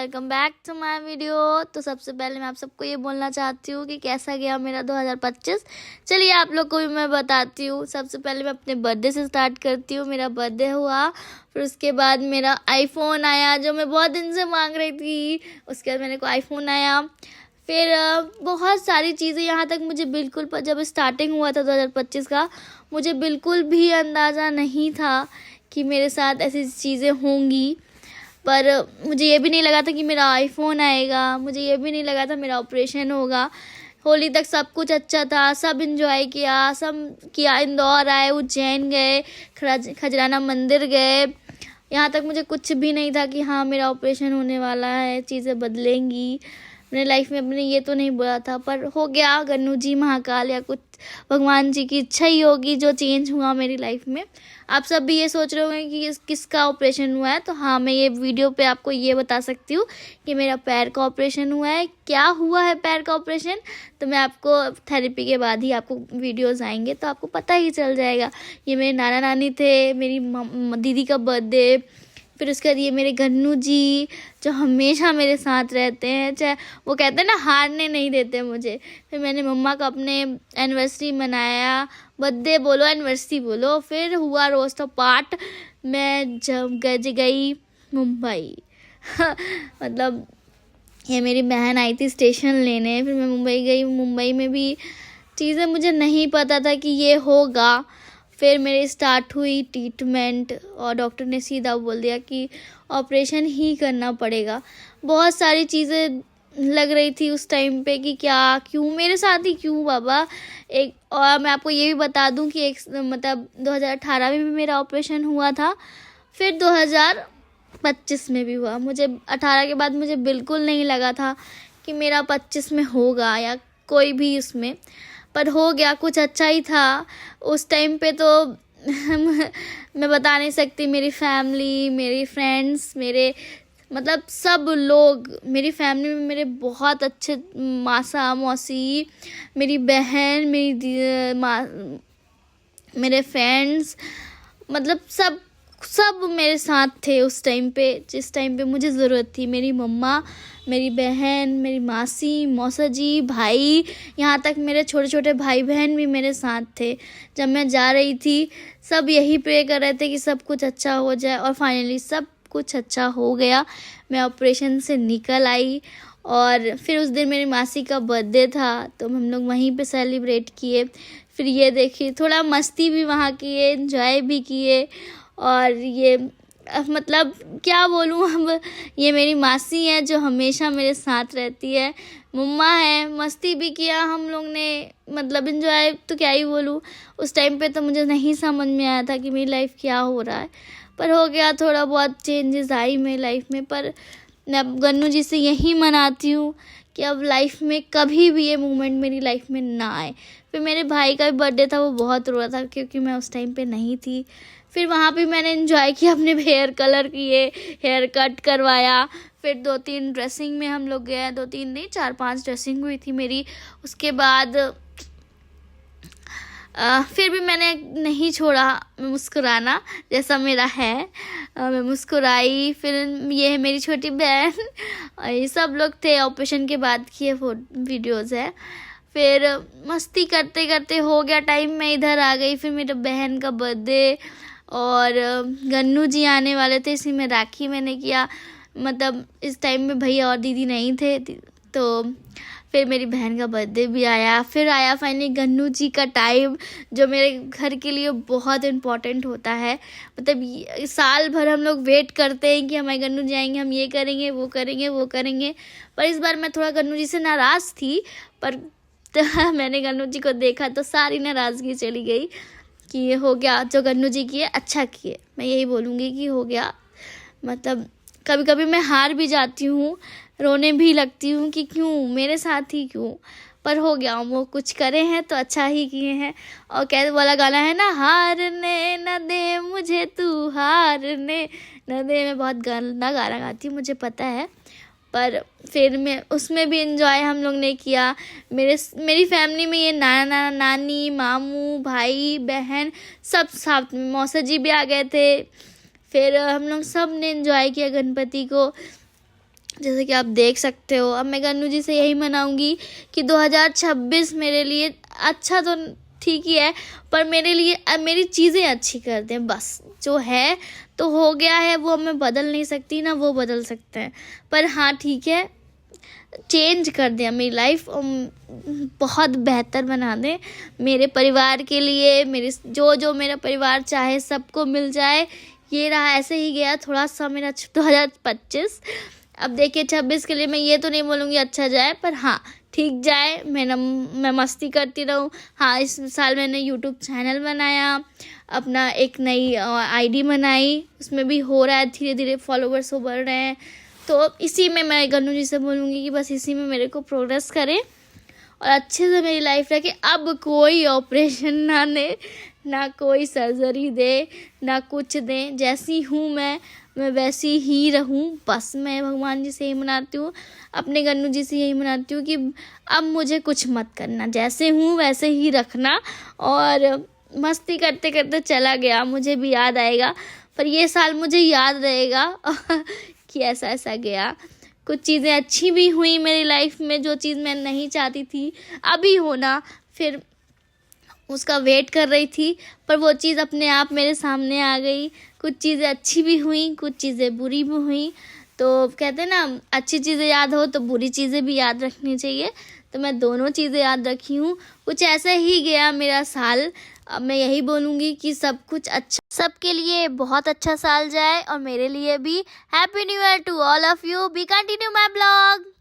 Welcome back to my video. तो सबसे पहले मैं आप सबको ये बोलना चाहती हूँ कि कैसा गया मेरा 2025। चलिए आप लोग को भी मैं बताती हूँ। सबसे पहले मैं अपने बर्थडे से स्टार्ट करती हूँ। मेरा बर्थडे हुआ, फिर उसके बाद मेरा आईफोन आया जो मैं बहुत दिन से मांग रही थी। उसके बाद मेरे को आईफोन आया, फिर बहुत सारी चीज़ें। यहाँ तक मुझे बिल्कुल जब स्टार्टिंग हुआ था 2025 का, मुझे बिल्कुल भी अंदाज़ा नहीं था कि मेरे साथ ऐसी चीज़ें होंगी। पर मुझे ये भी नहीं लगा था कि मेरा आईफोन आएगा, मुझे ये भी नहीं लगा था मेरा ऑपरेशन होगा। होली तक सब कुछ अच्छा था, सब इंजॉय किया, सब किया। इंदौर आए, उज्जैन गए, खजराना मंदिर गए। यहाँ तक मुझे कुछ भी नहीं था कि हाँ मेरा ऑपरेशन होने वाला है, चीज़ें बदलेंगी अपने लाइफ में। अपने ये तो नहीं बोला था, पर हो गया। गन्नू जी, महाकाल या कुछ भगवान जी की इच्छा ही होगी जो चेंज हुआ मेरी लाइफ में। आप सब भी ये सोच रहे होंगे कि किसका ऑपरेशन हुआ है, तो हाँ मैं ये वीडियो पे आपको ये बता सकती हूँ कि मेरा पैर का ऑपरेशन हुआ है। क्या हुआ है पैर का ऑपरेशन, तो मैं आपको थेरेपी के बाद ही आपको वीडियोस आएंगे तो आपको पता ही चल जाएगा। ये मेरे नाना नानी थे, मेरी दीदी का बर्थडे, फिर उसके बाद ये मेरे गन्नू जी जो हमेशा मेरे साथ रहते हैं, चाहे वो कहते हैं ना हारने नहीं देते मुझे। फिर मैंने मम्मा का अपने एनिवर्सरी मनाया, बर्थडे बोलो एनिवर्सरी बोलो। फिर हुआ रोस्ट ऑफ पार्ट, मैं जब गई मुंबई मतलब ये मेरी बहन आई थी स्टेशन लेने, फिर मैं मुंबई गई। मुंबई में भी चीज़ें मुझे नहीं पता था कि ये होगा। फिर मेरी स्टार्ट हुई ट्रीटमेंट और डॉक्टर ने सीधा बोल दिया कि ऑपरेशन ही करना पड़ेगा। बहुत सारी चीज़ें लग रही थी उस टाइम पे कि क्या, क्यों मेरे साथ ही, क्यों बाबा। एक और मैं आपको ये भी बता दूं कि एक मतलब 2018 में भी मेरा ऑपरेशन हुआ था, फिर 2025 में भी हुआ। मुझे 18 के बाद मुझे बिल्कुल नहीं लगा था कि मेरा 25 में होगा या कोई भी उसमें, पर हो गया। कुछ अच्छा ही था उस टाइम पे तो मैं बता नहीं सकती। मेरी फैमिली, मेरी फ्रेंड्स, मेरे मतलब सब लोग, मेरी फैमिली में मेरे बहुत अच्छे मासा मौसी, मेरी बहन, मेरे फ्रेंड्स, मतलब सब मेरे साथ थे उस टाइम पे, जिस टाइम पे मुझे ज़रूरत थी। मेरी मम्मा, मेरी बहन, मेरी मासी, मौसा जी, भाई, यहाँ तक मेरे छोटे छोटे भाई बहन भी मेरे साथ थे। जब मैं जा रही थी सब यही प्रे कर रहे थे कि सब कुछ अच्छा हो जाए, और फाइनली सब कुछ अच्छा हो गया। मैं ऑपरेशन से निकल आई, और फिर उस दिन मेरी मासी का बर्थडे था तो हम लोग वहीं पे सेलिब्रेट किए। फिर ये देखिए थोड़ा मस्ती भी वहाँ किए, एंजॉय भी किए। और ये मतलब क्या बोलूँ अब, ये मेरी मासी है जो हमेशा मेरे साथ रहती है। मम्मा है, मस्ती भी किया हम लोग ने, मतलब एंजॉय तो क्या ही बोलूँ। उस टाइम पे तो मुझे नहीं समझ में आया था कि मेरी लाइफ क्या हो रहा है, पर हो गया। थोड़ा बहुत चेंजेस आई मेरी लाइफ में, पर मैं अब गन्नू जी से यही मनाती हूँ कि अब लाइफ में कभी भी ये मोमेंट मेरी लाइफ में ना आए। फिर मेरे भाई का भी बर्थडे था, वो बहुत रो रहा था क्योंकि मैं उस टाइम पे नहीं थी। फिर वहाँ पे मैंने एंजॉय किया, अपने हेयर कलर किए, हेयर कट करवाया। फिर 2-3 ड्रेसिंग में हम लोग गए, 2-3 नहीं 4-5 ड्रेसिंग हुई थी मेरी। उसके बाद फिर भी मैंने नहीं छोड़ा मुस्कुराना, जैसा मेरा है। मैं मुस्कुराई। फिर ये है मेरी छोटी बहन और ये सब लोग थे। ऑपरेशन के बाद की ये वीडियोज़ है। फिर मस्ती करते करते हो गया टाइम, मैं इधर आ गई। फिर मेरे बहन का बर्थडे और गन्नू जी आने वाले थे, इसी में राखी मैंने किया। मतलब इस टाइम में भैया और दीदी नहीं थे, तो फिर मेरी बहन का बर्थडे भी आया। फिर आया फाइनली गन्नू जी का टाइम, जो मेरे घर के लिए बहुत इम्पोर्टेंट होता है। मतलब साल भर हम लोग वेट करते हैं कि हमारे गन्नू जी आएंगे, हम ये करेंगे, वो करेंगे, वो करेंगे। पर इस बार मैं थोड़ा गन्नू जी से नाराज़ थी, पर मैंने गन्नू जी को देखा तो सारी नाराज़गी चली गई कि ये हो गया। जो गन्नू जी किए अच्छा किए, मैं यही बोलूँगी कि हो गया। मतलब कभी कभी मैं हार भी जाती हूँ, रोने भी लगती हूँ कि क्यों मेरे साथ ही क्यों, पर हो गया। वो कुछ करे हैं तो अच्छा ही किए हैं। और क्या वाला गाना है ना, हारने न दे मुझे तू, हारने न दे। मैं बहुत गाना गाती हूँ, मुझे पता है, पर फिर मैं उसमें भी एंजॉय हम लोग ने किया। मेरी फैमिली में ये नाना नानी, मामू, भाई बहन सब साथ में, मौसा जी भी आ गए थे। फिर हम लोग सब ने एंजॉय किया गणपति को। जैसे कि आप देख सकते हो। अब मैं गन्नू जी से यही मनाऊंगी कि 2026 मेरे लिए अच्छा तो ठीक ही है, पर मेरे लिए मेरी चीज़ें अच्छी कर दें बस। जो है तो हो गया है, वो मैं बदल नहीं सकती, ना वो बदल सकते हैं, पर हाँ ठीक है, चेंज कर दें मेरी लाइफ, बहुत बेहतर बना दें मेरे परिवार के लिए। मेरे जो मेरा परिवार चाहे सबको मिल जाए। ये रहा, ऐसे ही गया थोड़ा सा मेरा 2025। अब देखिए 26 के लिए मैं ये तो नहीं बोलूँगी अच्छा जाए, पर हाँ ठीक जाए, मैं मस्ती करती रहूँ। हाँ, इस साल मैंने यूट्यूब चैनल बनाया, अपना एक नई आईडी बनाई, उसमें भी हो रहा है, धीरे धीरे फॉलोवर्स हो बढ़ रहे हैं। तो इसी में मैं गन्नू जी से बोलूँगी कि बस इसी में मेरे को प्रोग्रेस करें और अच्छे से मेरी लाइफ रखे। अब कोई ऑपरेशन ना दे, ना कोई सर्जरी दे, ना कुछ दे। जैसी हूँ मैं वैसी ही रहूँ बस। मैं भगवान जी से यही मनाती हूँ, अपने गन्नू जी से यही मनाती हूँ कि अब मुझे कुछ मत करना, जैसे हूँ वैसे ही रखना। और मस्ती करते करते चला गया, मुझे भी याद आएगा, पर ये साल मुझे याद रहेगा कि ऐसा ऐसा गया। कुछ चीज़ें अच्छी भी हुई मेरी लाइफ में, जो चीज़ मैं नहीं चाहती थी अभी होना, फिर उसका वेट कर रही थी, पर वो चीज़ अपने आप मेरे सामने आ गई। कुछ चीज़ें अच्छी भी हुई, कुछ चीज़ें बुरी भी हुई। तो कहते हैं ना, अच्छी चीज़ें याद हो तो बुरी चीज़ें भी याद रखनी चाहिए। तो मैं दोनों चीज़ें याद रखी हूँ। कुछ ऐसे ही गया मेरा साल। अब मैं यही बोलूँगी कि सब कुछ अच्छा, सबके लिए बहुत अच्छा साल जाए, और मेरे लिए भी। Happy new year to all of you. Be continue my blog.